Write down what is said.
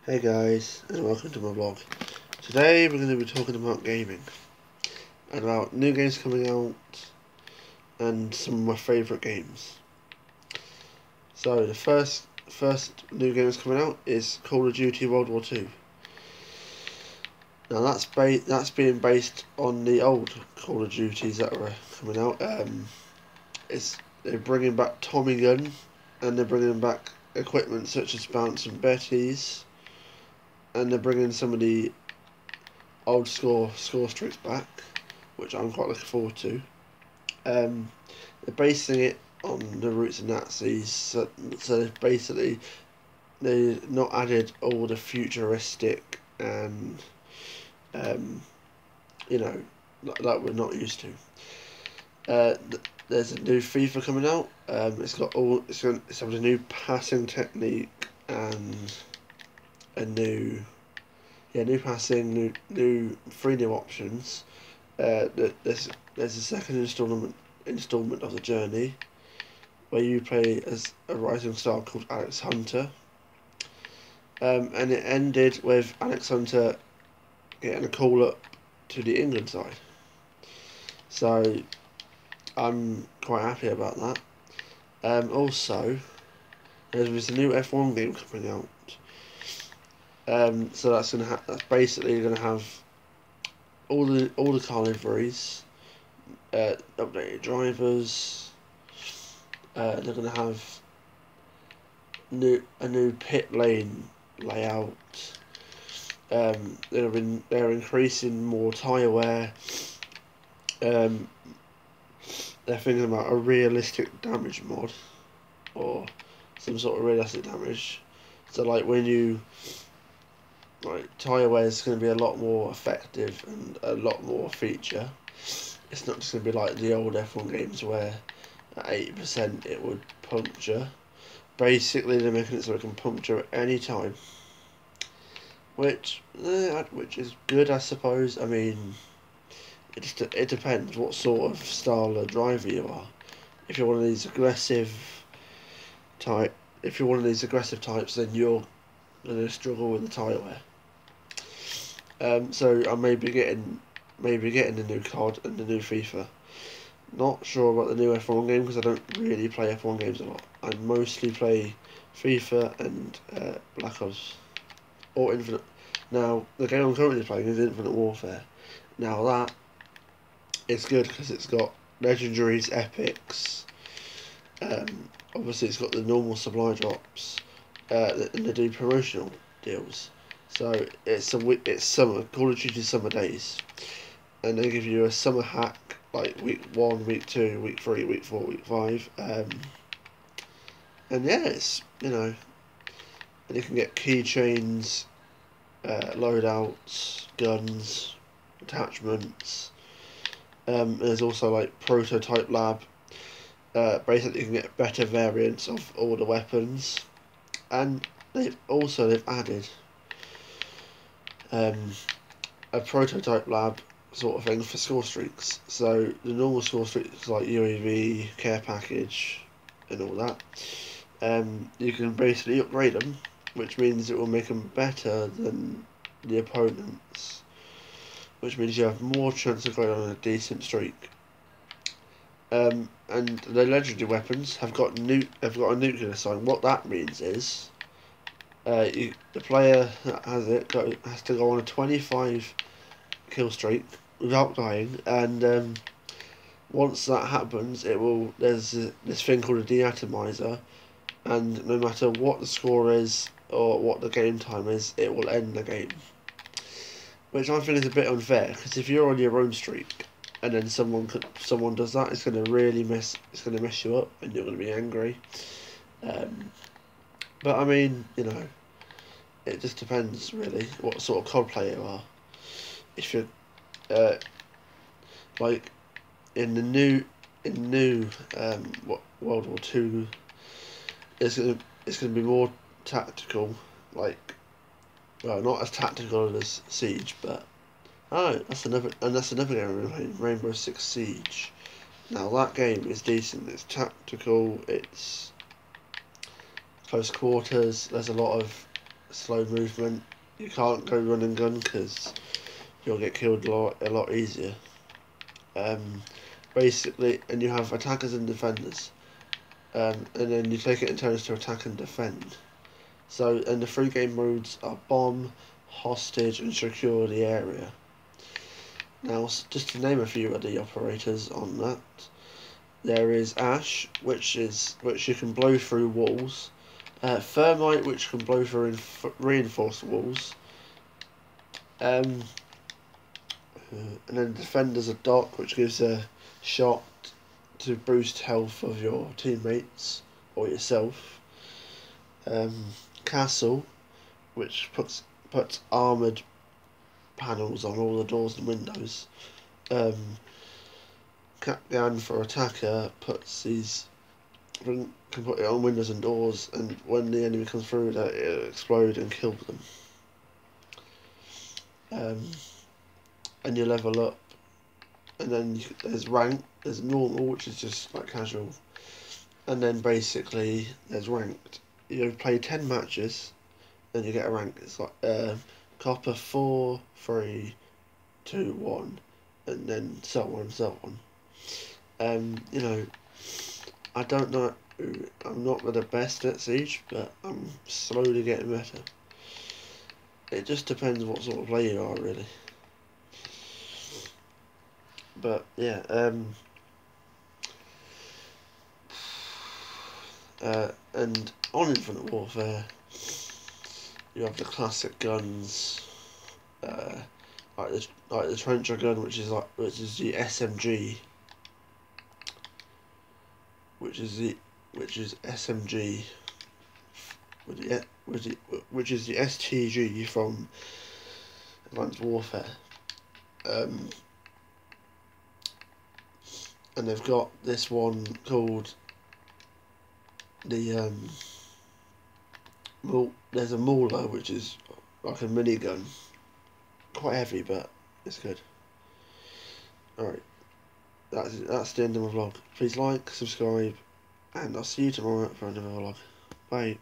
Hey guys, and welcome to my vlog. Today we're going to be talking about gaming, and about new games coming out, and some of my favourite games. So the first new game that's coming out is Call of Duty World War II. Now that's being based on the old Call of Duties that were coming out. They're bringing back Tommy Gun, and they're bringing back equipment such as Bounce and Betties, and they're bringing some of the old score streaks back, which I'm quite looking forward to. They're basing it on the roots of Nazis, so they've not added all the futuristic and you know that we're not used to. There's a new FIFA coming out. It's having a new passing technique and a new passing, new 3 new options. There's a second installment of the journey, where you play as a rising star called Alex Hunter. And it ended with Alex Hunter getting a call up to the England side. So I'm quite happy about that. Also, there's a new F1 game coming out. So that's basically gonna have all the car liveries, updated drivers. They're gonna have a new pit lane layout. They're increasing more tyre wear. They're thinking about a realistic damage mod, or some sort of realistic damage. So like tyre wear is going to be a lot more effective and a lot more feature. It's not just going to be like the old F1 games where at 80% it would puncture. Basically, they're making it so it can puncture at any time, which is good, I suppose. I mean, it depends what sort of style of driver you are. If you're one of these aggressive types, then you're gonna struggle with the tyre wear. So I may be getting the new COD and the new FIFA. Not sure about the new F1 game because I don't really play F1 games a lot. I mostly play FIFA and Black Ops or Infinite. Now the game I'm currently playing is Infinite Warfare. Now that it's good because it's got legendaries, epics. Obviously, it's got the normal supply drops, and they do promotional deals. So it's summer, Call of Duty Summer Days, and they give you a summer hack like week 1, week 2, week 3, week 4, week 5, and yeah, and you can get keychains, loadouts, guns, attachments. There's also like prototype lab. Basically, you can get better variants of all the weapons, and they've added a prototype lab sort of thing for score streaks. So the normal score streaks like UAV, care package, and all that. You can basically upgrade them, which means it will make them better than the opponents, which means you have more chance of going on a decent streak. And the legendary weapons have got a nuclear sign. What that means is, the player that has it has to go on a 25 kill streak without dying, and once that happens, there's this thing called a deatomizer, and no matter what the score is or what the game time is, it will end the game. Which I think is a bit unfair, because if you're on your own streak and then someone does that, it's gonna mess you up, and you're gonna be angry. But I mean, it just depends really what sort of COD player you are. If you're like in the new World War Two, it's gonna be more tactical, like, well, not as tactical as Siege, but that's another game we're playing, Rainbow Six Siege. Now that game is decent. It's tactical. It's close quarters. There's a lot of slow movement. You can't go run and gun because you'll get killed a lot easier. Basically, and you have attackers and defenders. And then you take it in turns to attack and defend. So, and the three game modes are bomb, hostage, and secure the area. Now, just to name a few of the operators on that, there is Ash, which you can blow through walls. Thermite, which can blow through reinforced walls. And then Defenders of Dock, which gives a shot to boost health of your teammates or yourself. Castle, which puts armoured panels on all the doors and windows. Captain for attacker can put it on windows and doors, and when the enemy comes through, it'll explode and kill them. And you level up, and then there's rank, there's normal, which is just like casual, and then basically there's ranked. You play 10 matches, then you get a rank. It's like copper 4, 3, 2, 1, and then so on and so on. You know, I don't know. I'm not the best at Siege, but I'm slowly getting better. It just depends what sort of player you are, really. But yeah, and on Infinite Warfare, you have the classic guns, like the trencher gun, which is the SMG, which is SMG, which is the STG from Advanced Warfare. And they've got this one called the there's a Mauler, which is like a minigun, quite heavy, but it's good. Alright, that's the end of my vlog. Please like, subscribe, and I'll see you tomorrow for another vlog. Bye.